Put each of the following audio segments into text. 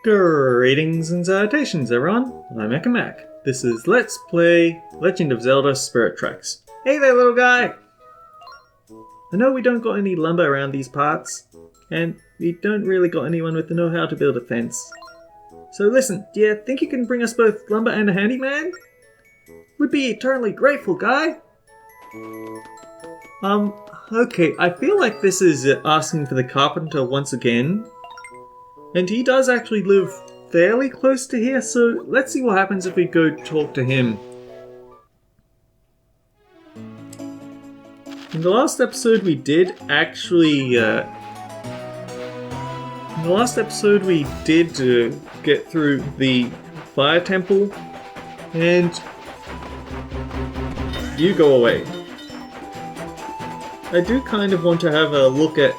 Greetings and salutations, everyone. I'm Ekamac. This is Let's Play Legend of Zelda Spirit Tracks. Hey there, little guy! I know we don't got any lumber around these parts, and we don't really got anyone with the know-how to build a fence. So listen, do you think you can bring us both lumber and a handyman? We'd be eternally grateful, guy! Okay, I feel like this is asking for the carpenter once again. And he does actually live fairly close to here, so let's see what happens if we go talk to him. In the last episode we did actually... get through the fire temple, and you go away. I do kind of want to have a look at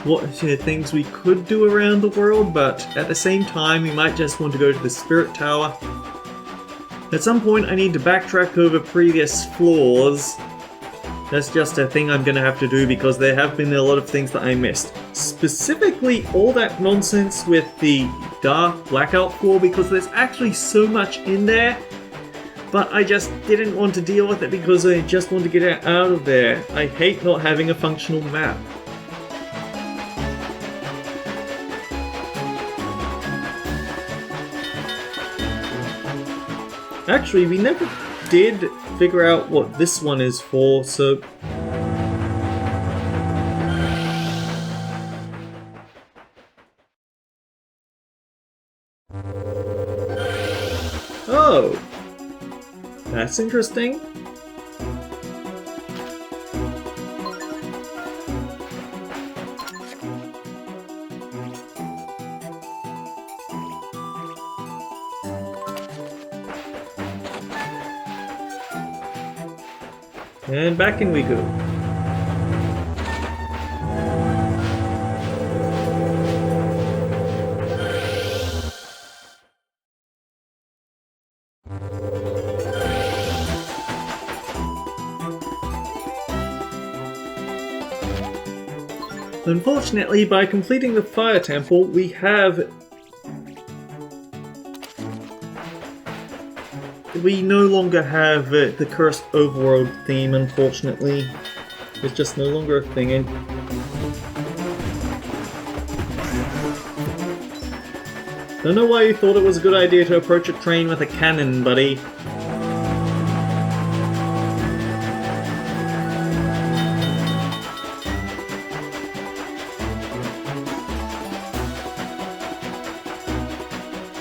what things we could do around the world, but at the same time we might just want to go to the Spirit Tower. At some point I need to backtrack over previous floors. That's just a thing I'm going to have to do because there have been a lot of things that I missed. Specifically all that nonsense with the dark blackout floor, because there's actually so much in there. But I just didn't want to deal with it because I just want to get it out of there. I hate not having a functional map. Actually, we never did figure out what this one is for, so... Oh! That's interesting. And back in we go. Unfortunately, by completing the fire temple, we no longer have the cursed overworld theme, unfortunately. It's just no longer a thing. Don't know why you thought it was a good idea to approach a train with a cannon, buddy.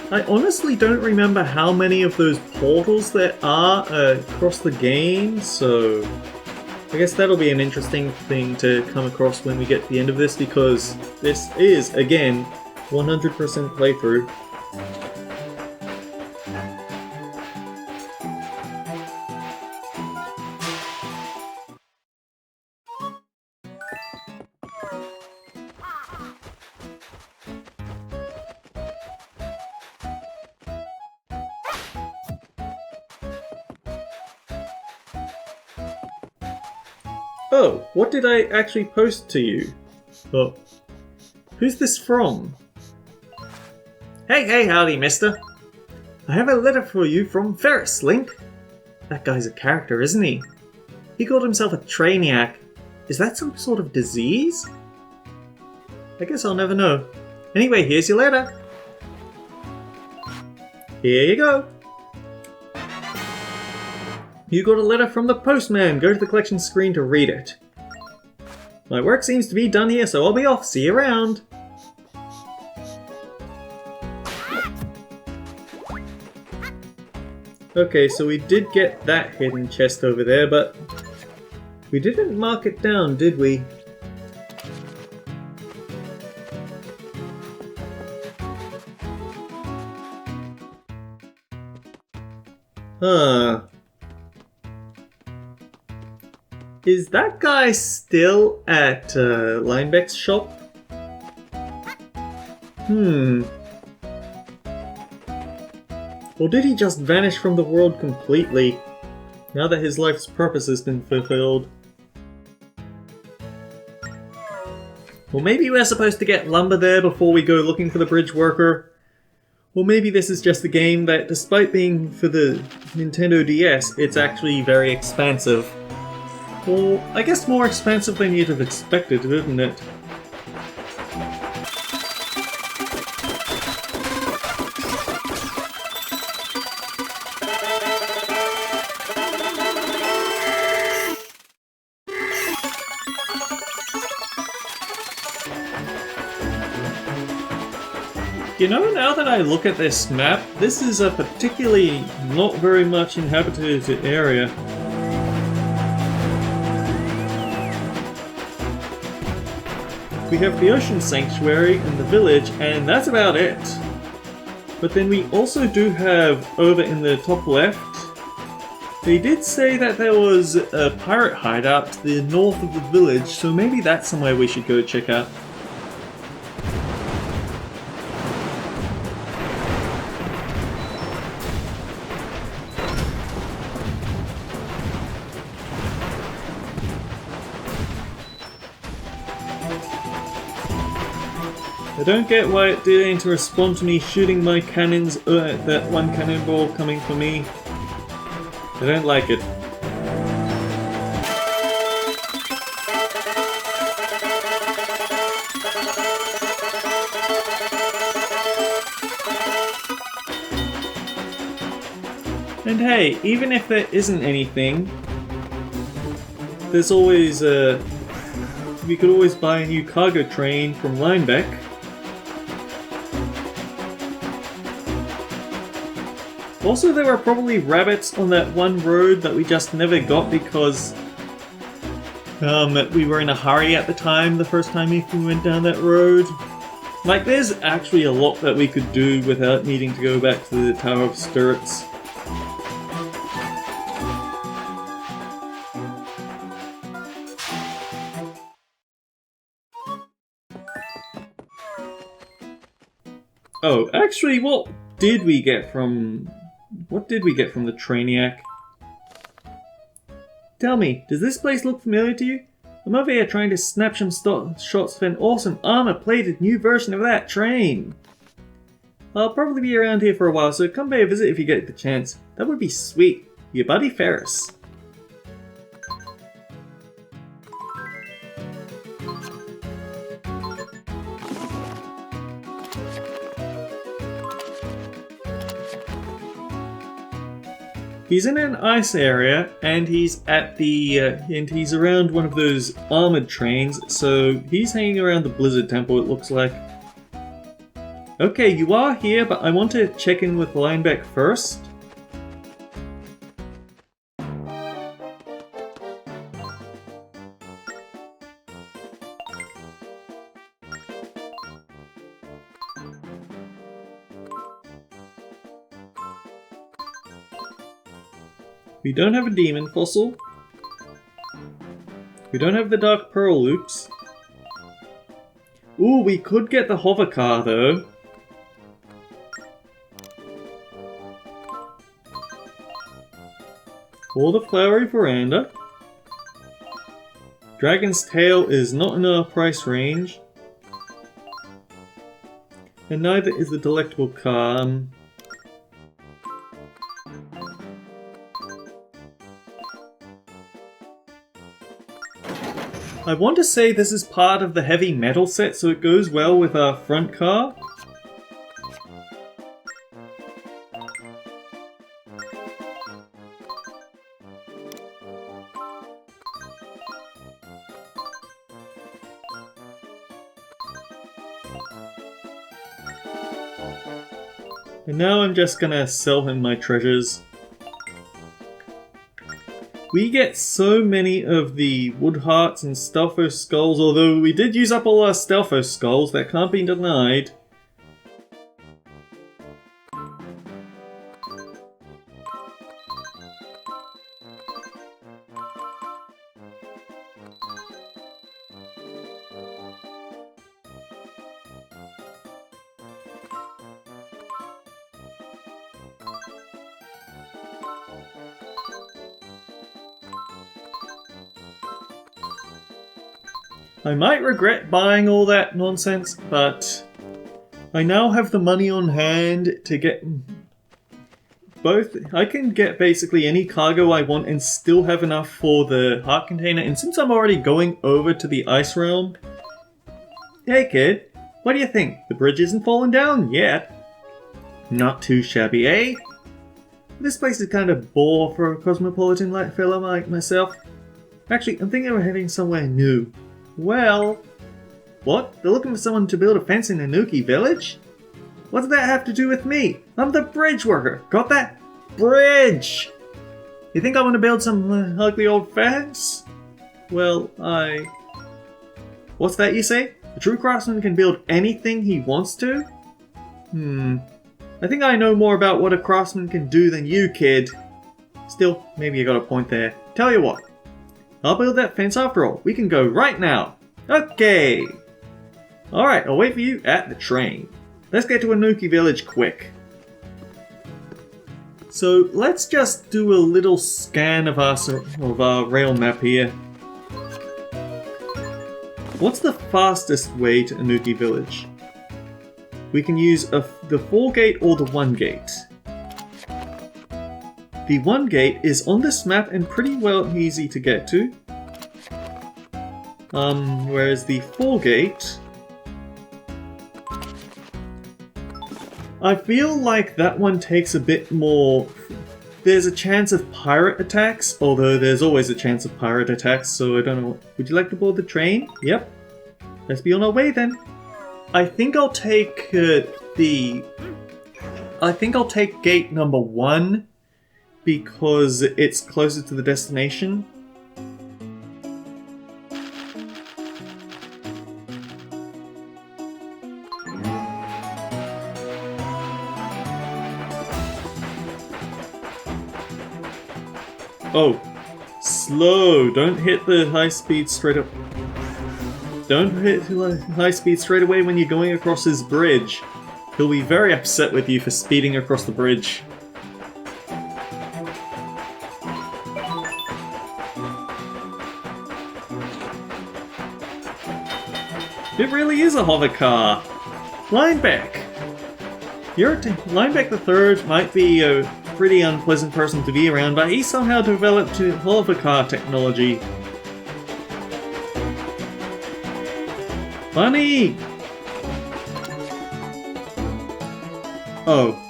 I honestly don't remember how many of those portals there are across the game, so I guess that'll be an interesting thing to come across when we get to the end of this, because this is, again, 100% playthrough. Oh, what did I actually post to you? Oh, who's this from? Hey, howdy, mister. I have a letter for you from Ferris, Link. That guy's a character, isn't he? He called himself a Trainiac. Is that some sort of disease? I guess I'll never know. Anyway, here's your letter. Here you go. You got a letter from the postman. Go to the collection screen to read it. My work seems to be done here, so I'll be off. See you around. Okay, so we did get that hidden chest over there, but we didn't mark it down, did we? Huh. Is that guy still at Linebeck's shop? Or did he just vanish from the world completely, now that his life's purpose has been fulfilled? Or maybe we're supposed to get lumber there before we go looking for the bridge worker. Or maybe this is just a game that, despite being for the Nintendo DS, it's actually very expansive. Well, I guess more expansive than you'd have expected, isn't it? You know, now that I look at this map, this is a particularly not very much inhabited area. We have the Ocean Sanctuary and the village, and that's about it. But then we also do have, over in the top left, they did say that there was a pirate hideout to the north of the village, so maybe that's somewhere we should go check out. I don't get why it didn't respond to me shooting my cannons at that one cannonball coming for me. I don't like it. And hey, even if there isn't anything, there's always we could always buy a new cargo train from Linebeck. Also, there were probably rabbits on that one road that we just never got because we were in a hurry at the time, the first time we went down that road. Like, there's actually a lot that we could do without needing to go back to the Tower of Stirrups. Oh, actually, what did we get from the Trainiac? Tell me, does this place look familiar to you? I'm over here trying to snap some shots of an awesome armor-plated new version of that train. I'll probably be around here for a while, so come pay a visit if you get the chance. That would be sweet. Your buddy Ferris. He's in an ice area, and he's at the and he's around one of those armored trains. So he's hanging around the Blizzard Temple. It looks like. Okay, you are here, but I want to check in with Linebeck first. We don't have a demon fossil. We don't have the Dark Pearl loops. Ooh, we could get the hover car though. Or the flowery veranda. Dragon's Tail is not in our price range. And neither is the delectable car. I want to say this is part of the heavy metal set, so it goes well with our front car. And now I'm just gonna sell him my treasures. We get so many of the wood hearts and Stelphos skulls, although we did use up all our Stelphos skulls, that can't be denied. I might regret buying all that nonsense, but I now have the money on hand to get both. I can get basically any cargo I want and still have enough for the heart container. And since I'm already going over to the ice realm, hey kid, what do you think? The bridge isn't fallen down yet. Not too shabby, eh? This place is kind of bore for a cosmopolitan fellow like myself. Actually, I'm thinking of heading somewhere new. Well, what? They're looking for someone to build a fence in Anuki village? What does that have to do with me? I'm the bridge worker. Got that? Bridge! You think I want to build some ugly old fence? Well, What's that you say? A true craftsman can build anything he wants to? I think I know more about what a craftsman can do than you, kid. Still, maybe you got a point there. Tell you what. I'll build that fence after all. We can go right now. Okay. Alright, I'll wait for you at the train. Let's get to Anuki village quick. So let's just do a little scan of our rail map here. What's the fastest way to Anuki village? We can use the 4 gate or the 1 gate. The 1 gate is on this map and pretty well easy to get to. Whereas the 4 gate, I feel like that one takes a bit more. There's a chance of pirate attacks, although there's always a chance of pirate attacks, so I don't know. Would you like to board the train? Yep. Let's be on our way then. I think I'll take gate number 1 because it's closer to the destination. Oh, slow! Don't hit the high speed straight up. Don't hit high speed straight away when you're going across this bridge. He'll be very upset with you for speeding across the bridge. It really is a hover car. Lineback! Lineback the Third might be a pretty unpleasant person to be around, but he somehow developed hover car technology. Bunny! Oh.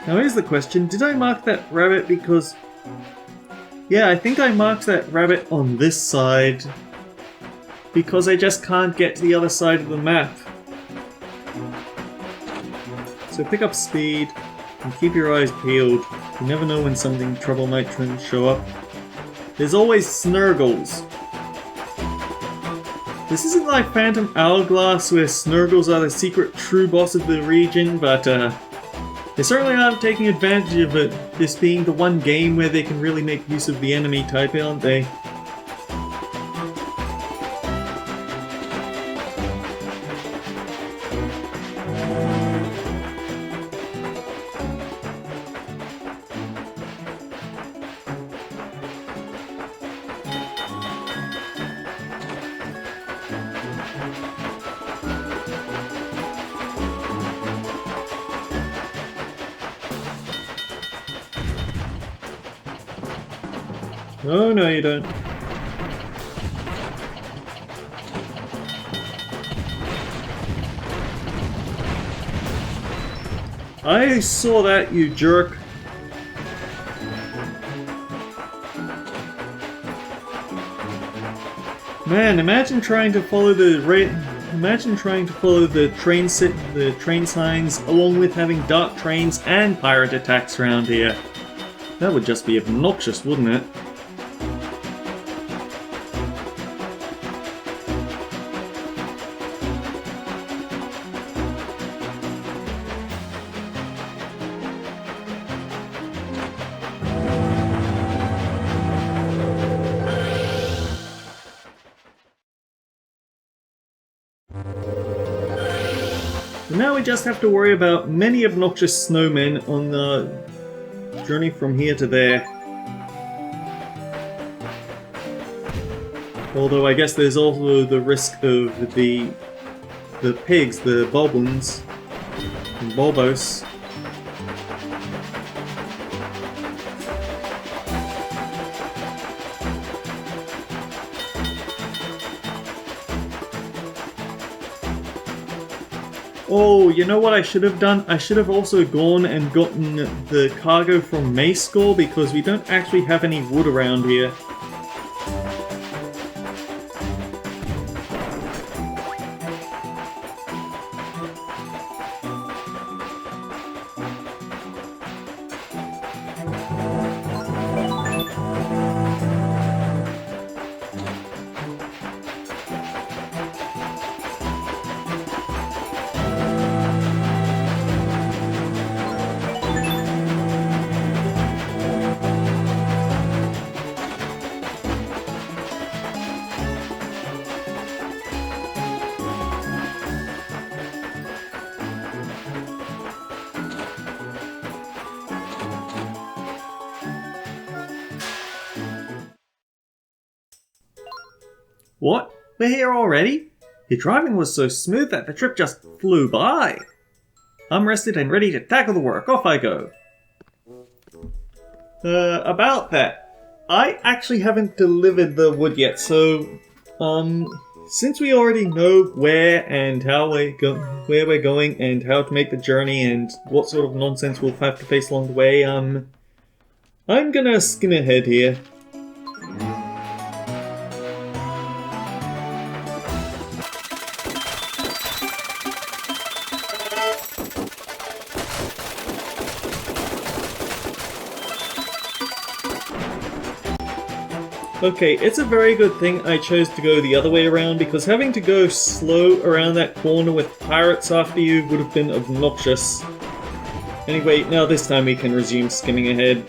Now here's the question, did I mark that rabbit because... Yeah, I think I marked that rabbit on this side because I just can't get to the other side of the map. So pick up speed and keep your eyes peeled. You never know when something trouble might show up. There's always Snurgles. This isn't like Phantom Hourglass where Snurgles are the secret true boss of the region, but they certainly aren't taking advantage of it, this being the one game where they can really make use of the enemy type, aren't they? Oh, no you don't. I saw that, you jerk. Man, imagine trying to follow the train signs along with having dark trains and pirate attacks around here. That would just be obnoxious, wouldn't it? So now we just have to worry about many obnoxious snowmen on the journey from here to there. Although I guess there's also the risk of the pigs, the bobbins, and Bulbos. Oh, you know what I should have done? I should have also gone and gotten the cargo from Mayscore because we don't actually have any wood around here. What? We're here already? Your driving was so smooth that the trip just flew by. I'm rested and ready to tackle the work. Off I go. About that. I actually haven't delivered the wood yet, so, since we already know where and how where we're going and how to make the journey and what sort of nonsense we'll have to face along the way, I'm gonna skim ahead here. Okay, it's a very good thing I chose to go the other way around, because having to go slow around that corner with pirates after you would have been obnoxious. Anyway, now this time we can resume skimming ahead.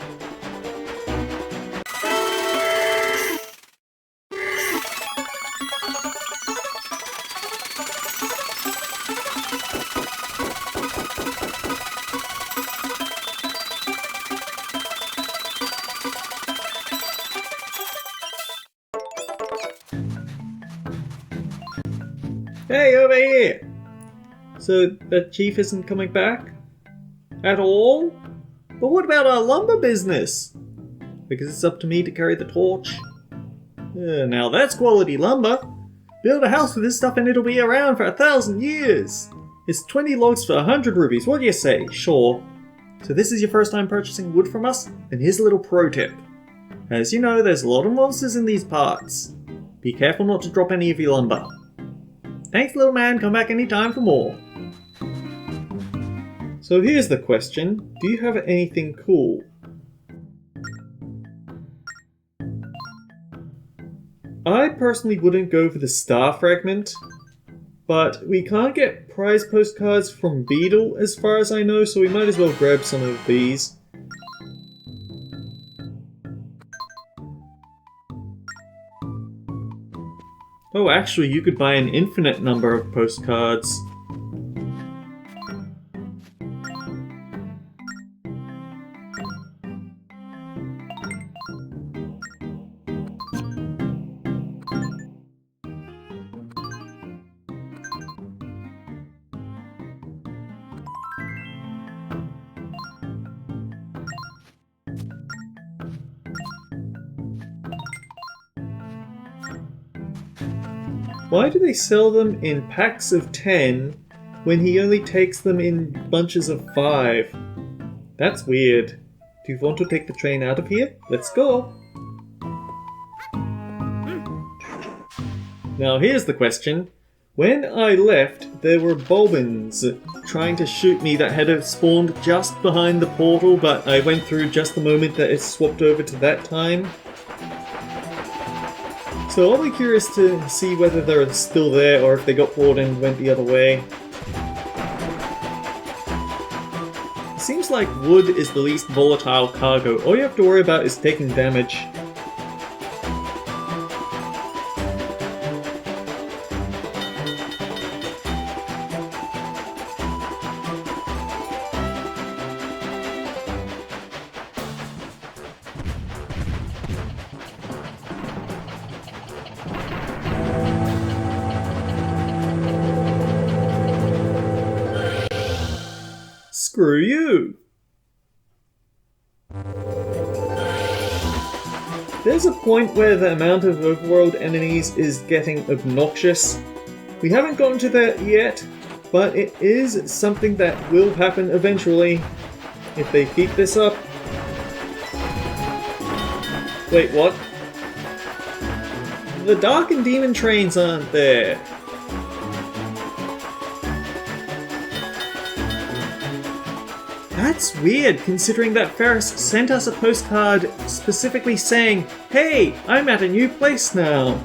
Hey, over here! So, the chief isn't coming back? At all? But what about our lumber business? Because it's up to me to carry the torch. Now that's quality lumber. Build a house with this stuff and it'll be around for 1,000 years. It's 20 logs for 100 rubies, what do you say? Sure. So this is your first time purchasing wood from us? Then here's a little pro tip. As you know, there's a lot of monsters in these parts. Be careful not to drop any of your lumber. Thanks, little man. Come back anytime for more. So here's the question. Do you have anything cool? I personally wouldn't go for the star fragment, but we can't get prize postcards from Beetle as far as I know, so we might as well grab some of these. Oh, actually, you could buy an infinite number of postcards. Why do they sell them in packs of 10 when he only takes them in bunches of 5? That's weird. Do you want to take the train out of here? Let's go! Now here's the question. When I left, there were bobbins trying to shoot me that had spawned just behind the portal, but I went through just the moment that it swapped over to that time. So I'll be curious to see whether they're still there or if they got bored and went the other way. It seems like wood is the least volatile cargo. All you have to worry about is taking damage. Screw you. There's a point where the amount of overworld enemies is getting obnoxious. We haven't gotten to that yet, but it is something that will happen eventually if they keep this up. Wait, what? The Dark and Demon trains aren't there. That's weird, considering that Ferris sent us a postcard specifically saying, "Hey, I'm at a new place now."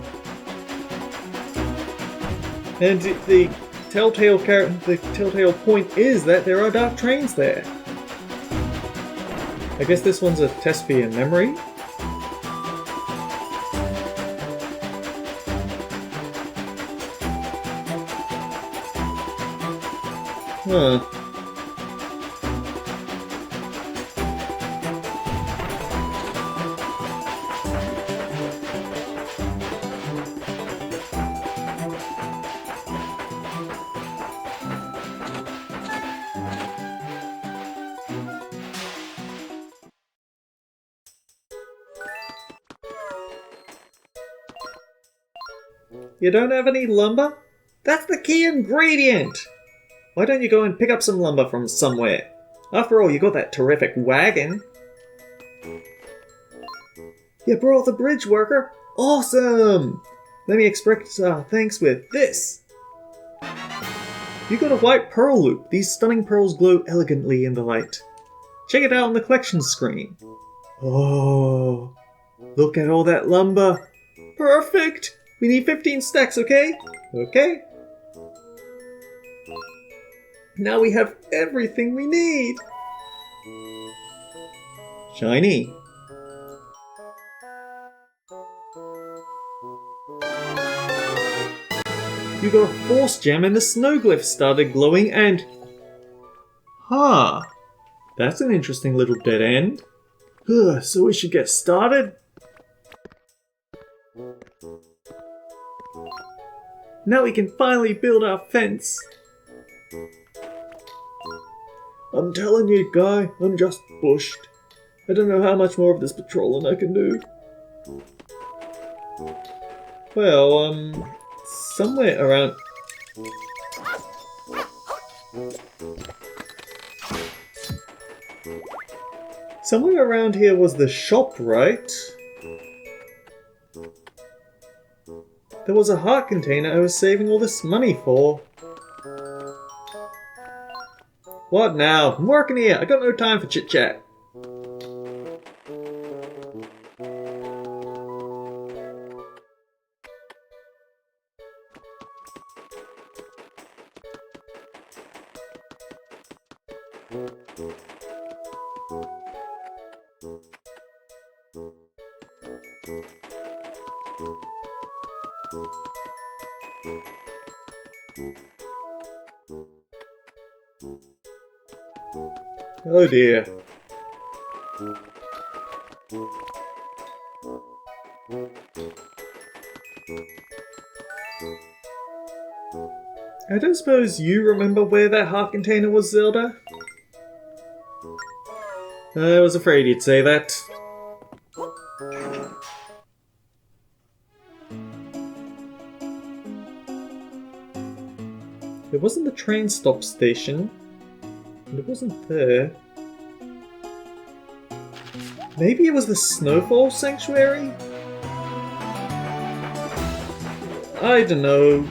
And the telltale point is that there are dark trains there. I guess this one's a test for your memory. Huh. You don't have any lumber? That's the key ingredient! Why don't you go and pick up some lumber from somewhere? After all, you got that terrific wagon. You brought the bridge worker? Awesome! Let me express our thanks with this. You got a white pearl loop. These stunning pearls glow elegantly in the light. Check it out on the collection screen. Oh, look at all that lumber. Perfect! We need 15 stacks, okay? Okay. Now we have everything we need. Shiny. You got a force gem and the snow glyph started glowing and... Huh. That's an interesting little dead end. So we should get started? Now we can finally build our fence. I'm telling you, Guy, I'm just bushed. I don't know how much more of this patrolling I can do. Well, somewhere around... Somewhere around here was the shop, right? There was a heart container I was saving all this money for. What now? I'm working here. I got no time for chit-chat. Oh dear. I don't suppose you remember where that heart container was, Zelda? I was afraid you'd say that. It wasn't the train stop station. And it wasn't there. Maybe it was the Snowfall Sanctuary? I don't know.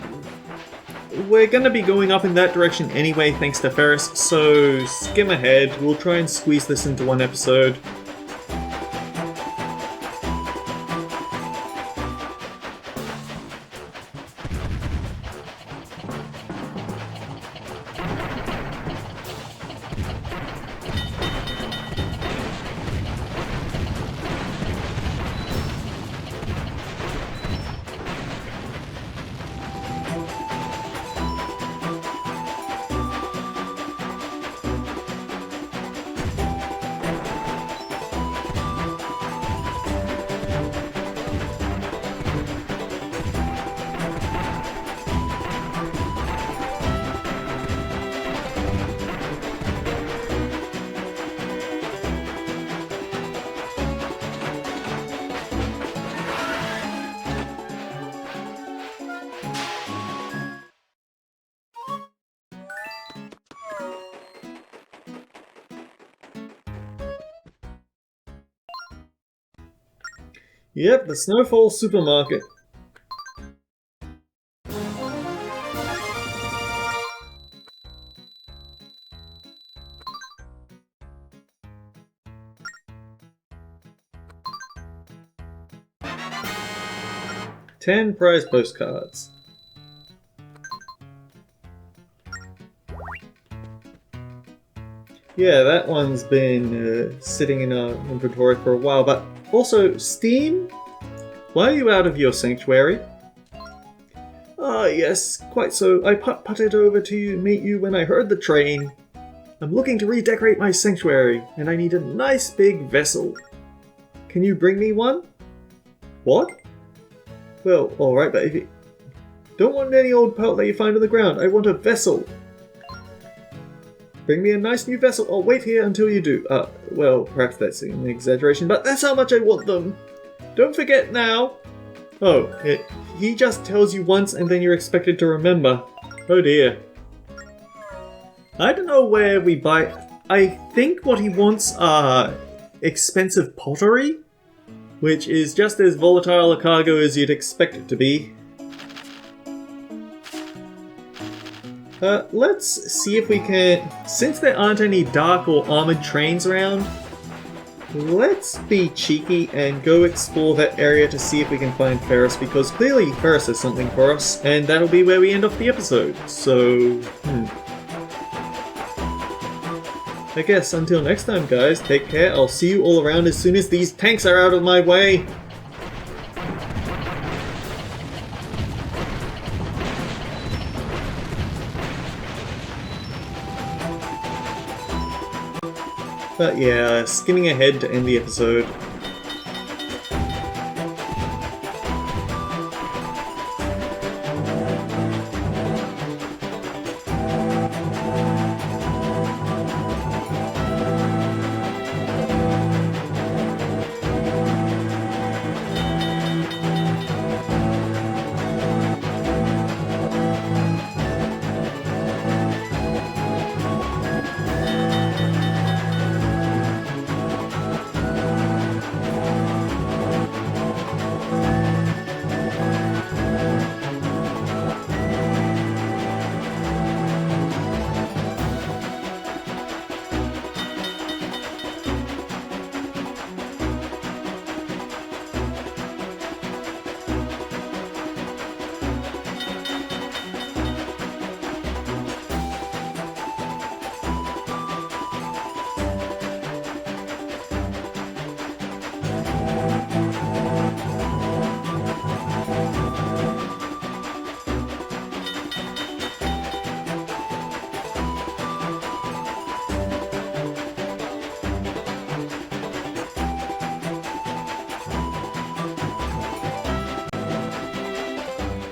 We're gonna be going up in that direction anyway thanks to Ferris, so skim ahead. We'll try and squeeze this into one episode. Yep, the Snowfall Supermarket. Ten prize postcards. Yeah, that one's been sitting in our inventory for a while, but also, Steam? Why are you out of your sanctuary? Ah, yes, quite so. I putted over to meet you when I heard the train. I'm looking to redecorate my sanctuary, and I need a nice big vessel. Can you bring me one? What? Well, alright, but if you don't want any old pelt that you find on the ground, I want a vessel. Bring me a nice new vessel. I'll wait here until you do. Well, perhaps that's an exaggeration, but that's how much I want them. Don't forget now. Oh, he just tells you once and then you're expected to remember. Oh dear. I don't know where we buy... I think what he wants are expensive pottery, which is just as volatile a cargo as you'd expect it to be. Let's see if we can... Since there aren't any dark or armored trains around, let's be cheeky and go explore that area to see if we can find Ferris, because clearly Ferris has something for us, and that'll be where we end off the episode. So, I guess until next time, guys, take care. I'll see you all around as soon as these tanks are out of my way. But yeah, skimming ahead to end the episode.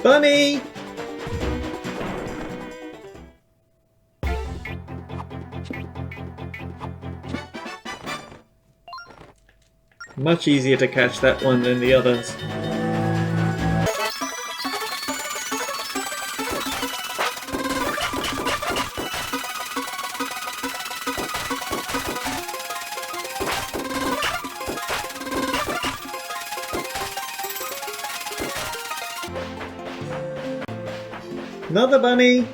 Bunny! Much easier to catch that one than the others. Another bunny!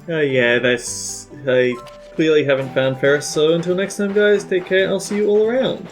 Yeah, I clearly haven't found Ferris, so until next time guys, take care, I'll see you all around.